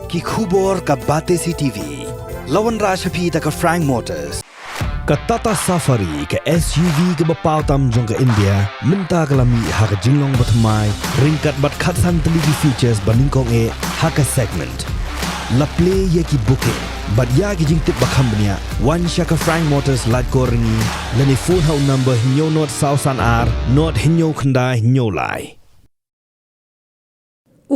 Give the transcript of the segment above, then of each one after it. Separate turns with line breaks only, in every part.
ki khubor ka Batesi TV. Lawan Rashapi ta ka Frank Motors. Ka Tata Safari ka SUV ka bapaw tam jong ka India minta kalami ha ka jinglong batmai ringkat bat khatsan teligi features baningkong e ha ka segment. La play ye ki booking but ya ki jing tip bakam bnia one shaka Frank Motors lat ko ringi lani phone hau number hinyo not sausan ar not hinyo khanda hinyo lai.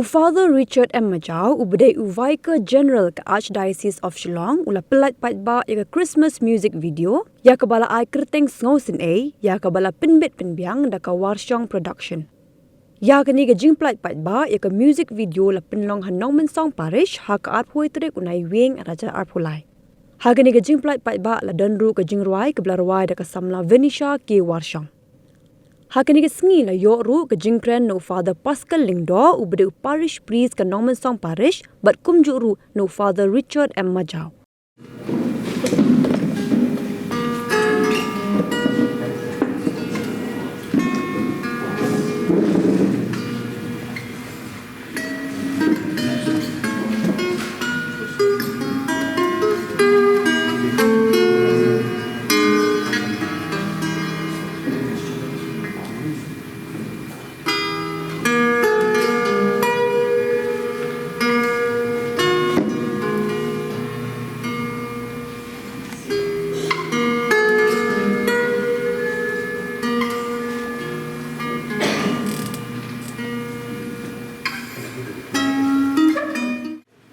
Father Richard M. Majau ubday Vicar General ke Archdiocese of Shillong ula Pyllait Paidbah ya Christmas music video ya kabala ai kerteng Sngewsynei ya kabala pinbit pinbiang da ka Warshong production. Ya kani ke Pyllait Paidbah ya music video la pinlong hanong song parish ha ka arphoi trek unai wing raja arpholai. Ha kani ke Pyllait Paidbah la danru ke Jingrwai ke blarwai da ka samla Venisha ke Warshong. Hakani ke sengi la yo ru ke jingkren no Father Pascal Lingdo ubde parish priest ke Norman Song parish but kumju ru no Father Richard M. Majau.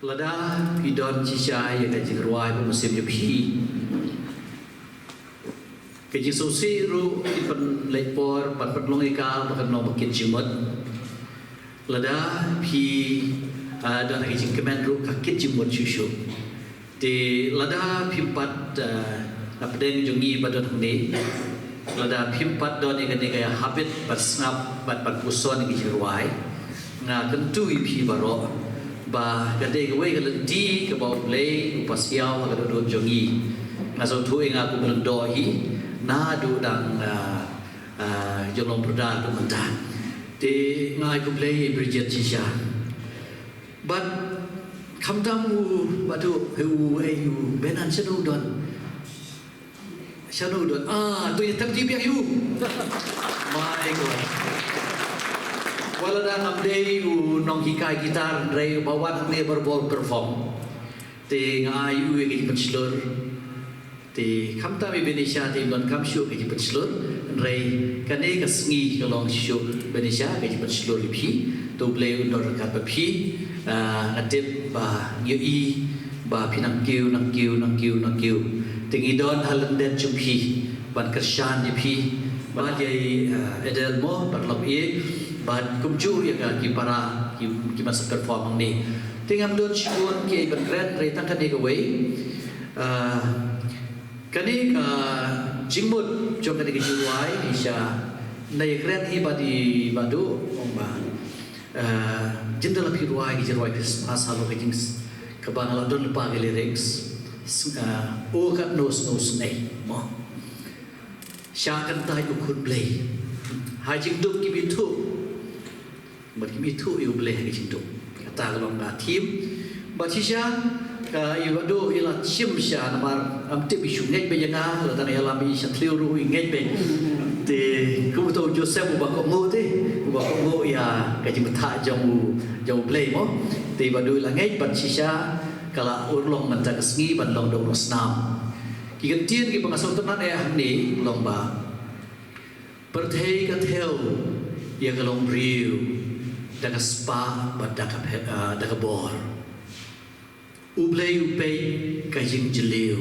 Lada pidon cisai yang Jingrwai musim jepi. Kejing sosi ru ipan lepor pat long ikal makan nom makin jimut. Lada pi dan kejing kemen ru kakit jimut susu. Di lada pimpat apden jungi badon ni. Lada pimpat don ikan ikan habit pat snap pat puson Jingrwai. Nga kentu ipi baro. Ba gade gawe galenti ke bau play upasiau ha gadon jongi ngaso tu inga ku belendo hi na du dang jolong perda tu mentah te ngai ku play bridget chisha but kamdamu batu hu ayu benan sanu don tu yang tabji biak you my god wala dah amdei nong hikai gitar rei bawan ne berbol perform te ngai u ke penslur te kamta mi benisha te don kam syu ke penslur rei kane ka sngi ke long syu benisha ke penslur lipi to play undor ka papi ngatip ba yu ba pinang kiu tingi don halenden chumpi ban kershan lipi ba jai edelmo parlop But kumju yang para masa performang ni, tinggal don shun ke berkeren reta kan dia away, kani ka jingmut jom kani kejuai isya, naik keren hi badi badu omba, jendela piruai Khristmas halu kejing kebangalan don lepa ke lyrics, kat Sngewsynei mo, syakan tai ukun play, hajing duk kibitu. Bagi itu iu boleh gitu. Kata kalau nggak tim, bacisya iu ado ilah sim sya namar amtip isu ngai bejana, kalau tanah alam isu teliuru ngai be. Te kamu tahu Joseph ubah kamu ya kaji betah jauh play mo. Te badu ilah ngai bacisya kalau urlong mentak sengi bandong dong senam. Kigantian ki pengasal tenan ni lomba. Perthei kathel yang kalong riu. Daga spa bad daga bor ublei kajing jeliu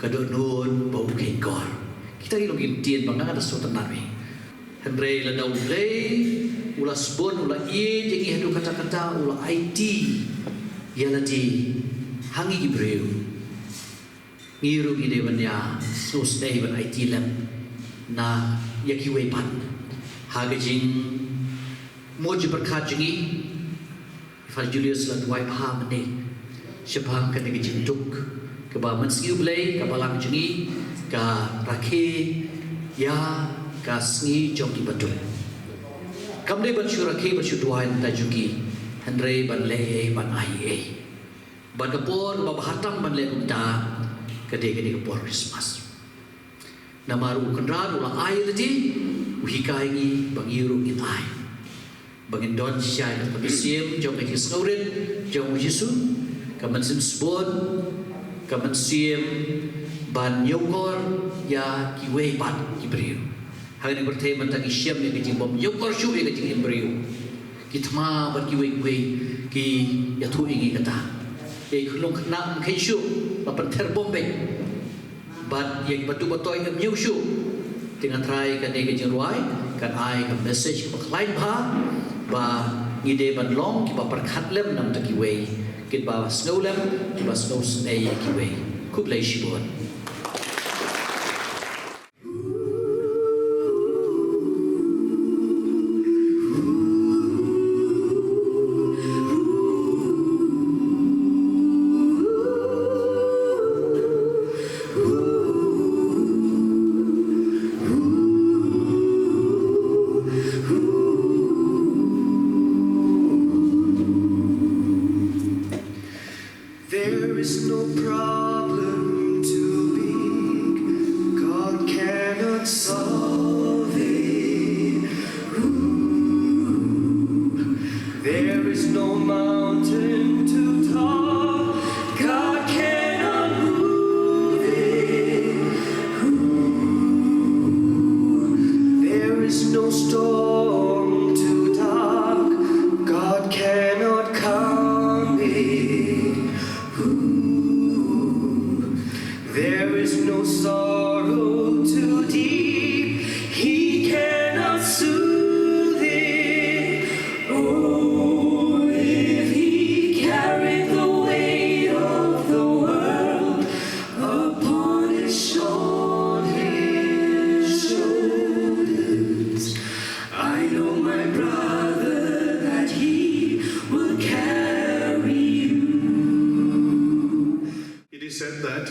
kado nun bau kai gor kita ni login tien bang ada suatu nami henrei la dau ublei ula spon ula ie jengi hadu kata-kata ula IT yalati hangi gibreu ngiru ide banya Sngewsynei ban IT lem na yaki wepan hagajing Moji berkat jengi, Fal Julius lan wipe ham ni, sebab kan dengan jintuk, keba mensiu belai, kebalang jengi, ke rakhe, ya, ke sengi jom di batu. Kamde ban syurake ban syuduhan tajuki, Henry ban leh ban ai. Ban kapor babahatam ban le kumta kade kapor Christmas. Namaru kenra ulang air ti uhikai ngi bangiru itai. Bangin don siya na kabisim jong kay Sngewsynei jong Yesu kaman sim sbon kaman sim ban yokor ya kiwei pat kibriu. Hangin berthe mantang isyam ya kajing bom yokor syu ya kajing imbriu. Kitma ban kiwei ki ya thu ingi kata. Ye khulung khna khay syu ban terbom be. Ban yang batu batoy ngam yu syu. Dengan try kan ke Jingrwai kan ai kan message ke lain ba ba ngide ban long ki ba perkhat lem nam ta ki wei kit ba Sngewlem ki ba Sngewsynei ki wei ku play shibon.
There is no problem too big God cannot solve it. Ooh. There is no mountain too tall God cannot move it. Ooh. There is no storm too dark God cannot calm it. There is no sorrow too deep He cannot soothe it. Oh, if He carried the weight of the world upon His shoulders, I know, my brother, that He will carry you.
It is said that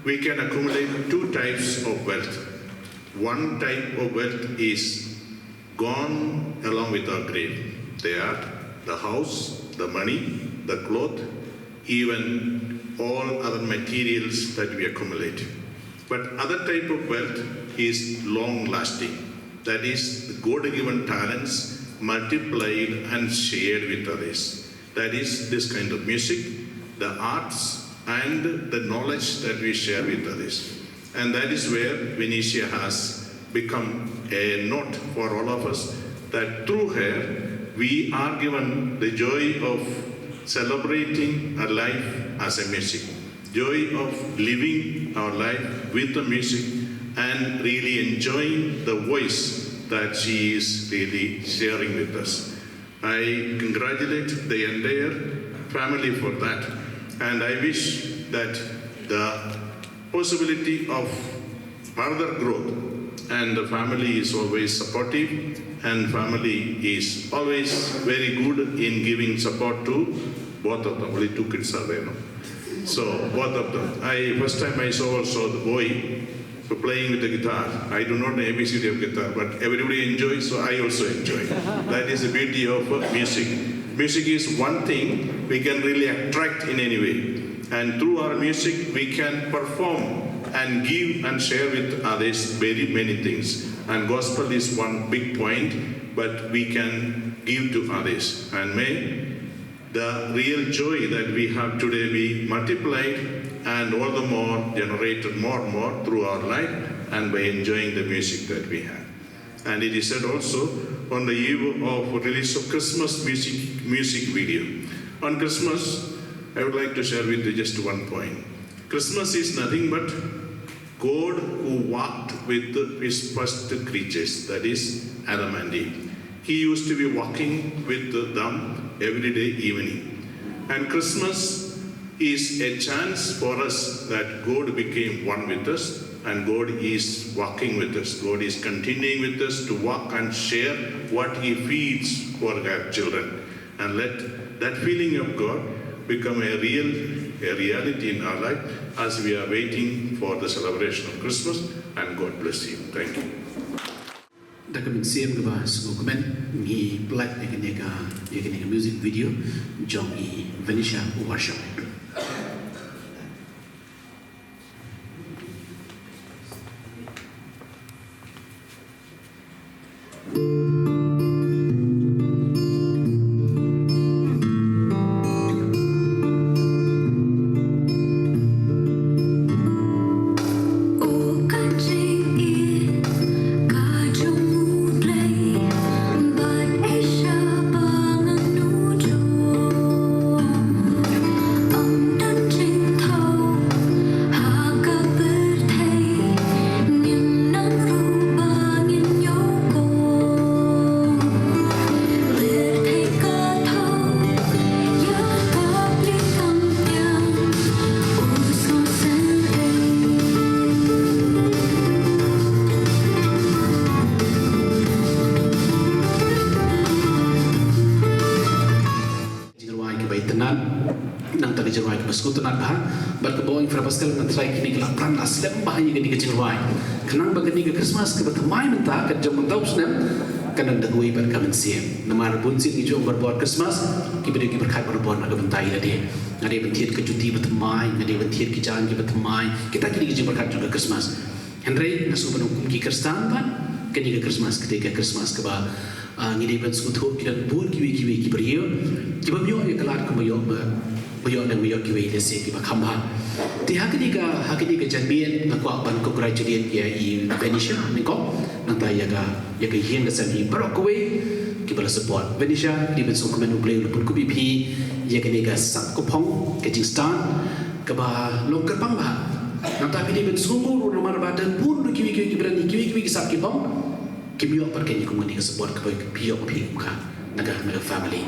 we can accumulate two types of wealth. One type of wealth is gone along with our grave. They are the house, the money, the cloth, even all other materials that we accumulate. But other type of wealth is long lasting. That is the God-given talents multiplied and shared with others. That is this kind of music, the arts, and the knowledge that we share with others. And that is where Venetia has become a note for all of us, that through her we are given the joy of celebrating our life as a music, joy of living our life with the music and really enjoying the voice that she is really sharing with us. I congratulate the entire family for that. And I wish that the possibility of further growth, and the family is always supportive, and family is always very good in giving support to both of them. Only two kids are there, no? So both of them. First time I saw also the boy playing with the guitar. I do not know ABCD of guitar, but everybody enjoys, so I also enjoy. That is the beauty of music. Music is one thing we can really attract in any way. And through our music, we can perform and give and share with others very many things. And gospel is one big point, but we can give to others. And may the real joy that we have today be multiplied and all the more generated more and more through our life and by enjoying the music that we have. And it is said also on the eve of release of Christmas music video. On Christmas, I would like to share with you just one point. Christmas is nothing but God who walked with his first creatures, that is Adam and Eve. He used to be walking with them every day evening. And Christmas is a chance for us that God became one with us, and God is walking with us. God is continuing with us to walk and share what He feeds for our children. And let that feeling of God become a reality in our life as we are waiting for the celebration of Christmas. And God bless you. Thank you.
Da kami siam ke ba Sngewsynei ngi Pyllait nega music video jong i Venetia workshop. nang tadi Jingrwai ke basku tunat bah berkebau infra pascal ngan try kini kelak pran aslem bah ye kini ke Jingrwai kenang bagani ke Khristmas ke bertemai mentah ke jam mentau snem kanan dagui berkamen siem namar bunsin ni jom berbuat Khristmas kiberi ki berkat berbuat nak bentai la dia ngade bentiet ke cuti bertemai ngade bentiet ke jalan ke bertemai kita kini ke berkat juga Khristmas Henry nasu penungkum ki Kristan kan kini ke Khristmas ketika Khristmas ke bah ngide ben skutu kita buat kiwi ki beriyo ki bamyo ye kelat ke mayo mayo dan mayo kiwi le se ki bakamba ti hakini ka janbien ngakwa ban ko graduate ya I Venetia ni ko nang ta ya ka yen ka sami barokwe ki bala support Venetia di ben so komen uble lu pun ku BP ya ka ni ka sak ko phong ke Jingstan ka ba lo ka pang ba nang ta di ben sungguh rumah badan pun kiwi ki berani kiwi ki sak ki phong ki biyo par ke ni ko ni ka support ka biyo pi ka naga family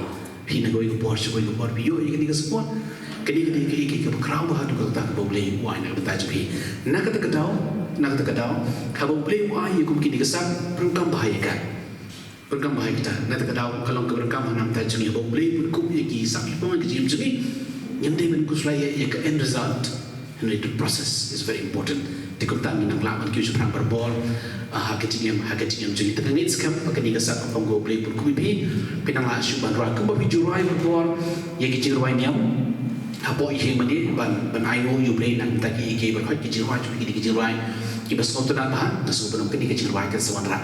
pi na goi ko por biyo I ka ni ka support kini ke berkerau bah tu kata boleh wai nak bertaj pi nak kata kadau kalau boleh wai aku kini kesak program bahaya kita nak kata kadau kalau ke program nam taj ni boleh pun ku ki sak pun ke jim jini yang dia men kuslaya ya ke end result and the process is very important tikam tak minang lawan ki suprang berbol hakatinya jini tengit skam kini kesak pun boleh pun ku pi pinang la syuban ra ku bi jurai berbol ya ki Jingrwai niam Apo ihe mani ban ayo you play nang taki ke berkhot ki Jingrwai ki Jingrwai ki basot na bah nasu banong ki Jingrwai ka sawanra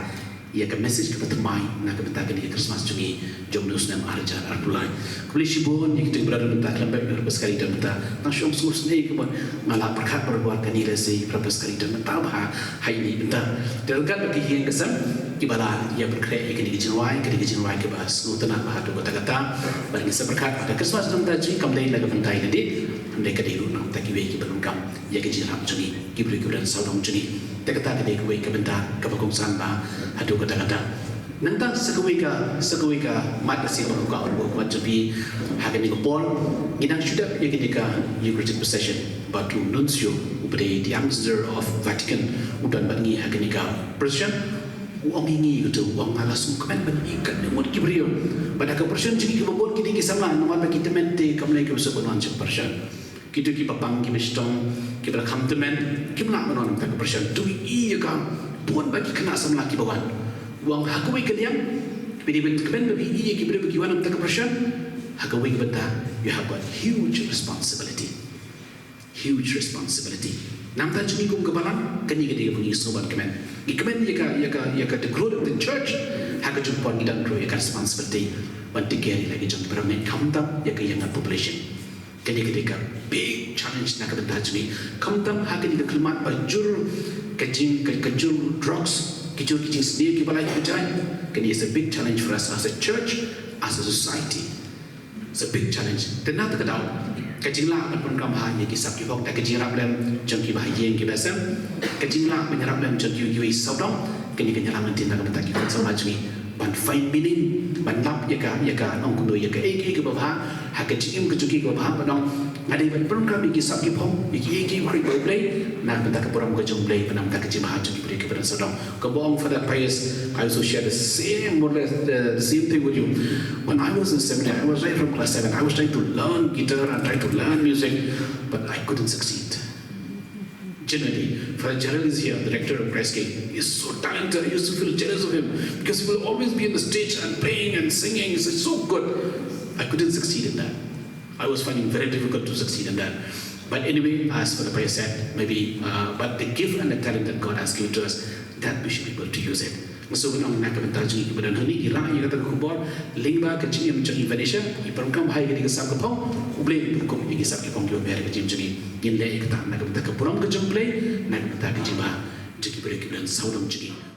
ia ka message ka patmai na ka benta ki Christmas jungi jom nus nam arja arpulai kuli shibon ki ting berada benta lambe berpaskari dan benta na shom Sngewsynei ke mala berkat berbuat kani resi berpaskari dan benta bah hai ni benta delgat ki hiang kesam ki bala ia berkreat ki Jingrwai ke bas ngutana bah tu kata-kata bagi seberkat pada Christmas dan taji kamdai laga bentai nadi andai kadiru nam taki we ki benungkam ia ki Jingrwai jungi ki beri ki dan saudong jungi kata kadi ke we ke benta ke bagongsan ba adu kata-kata nanta sakawika mat si baruka or buat jadi hakani ko pon ginang sudah ya ketika Eucharistic procession batu nuncio ubre the ambassador of Vatican udan bangi hakani ka procession uang ini gitu uang alas komen banikan dengan kibrio pada ke procession jadi ke bobon kini sama nomor bagi temente kamlai ke sebulan procession kita ki papang ki bestong ki bela kham temen ki mla manon ta persian tu I ka pun bagi kena samla ki bawan wang hakui ke diam bidi ben kemen bagi I ki beri bagi wanam ta persian hakui ke benda you have a huge responsibility nam ta jumi kum kebalan kani ke dia punya sobat kemen ki kemen ya ka the growth of the church haka jumpa ni dan grow ya ka responsibility bantu kiri lagi jom permen kamtam ya ke yang population kini ketika big challenge nak benda jumi kamtam hakini ke kelmat bajur kejing drugs kejing sendiri kibalai kejai kini is a big challenge for us as a church as a society it's a big challenge dan nak kedau kejing lah pun kam ha ye kisap ki hok tak kejing rap lem jong ki bahayeng ki basam kejing lah menyerap lem jong ki saudong kini kenyalang nanti nak benda ki sama jumi ban fine meaning ban lap ya ka nong kundo ya ka ke bawah hakajim ke juki ke bawah banong ada ban program ki sap ki pom ki hari play na benda ka program ke jong play panam ta ke bahaj ki beri ke pada sodong ke bong for that pious I also share the same more or less the same thing with you when I was in seminary I was right from class 7 I was trying to learn guitar and trying to learn music but I couldn't succeed. Generally, Father Gerald is here, the rector of Christ King. He is so talented. I used to feel jealous of him because he will always be on the stage and playing and singing. It's so good. I couldn't succeed in that. I was finding it very difficult to succeed in that. But anyway, as for the prayer said, maybe, but the gift and the talent that God has given to us, that we should be able to use it. So when I'm not going to touch you, but I'm going to you got the kubor, lingba, continue in Venetia, you come high getting a sakapong, who blame the community sakapong to America Jimmy, in the Ekata, Nagata Puram Kajum play, Nagata Jima, Jiki Break and Saudam Jiki.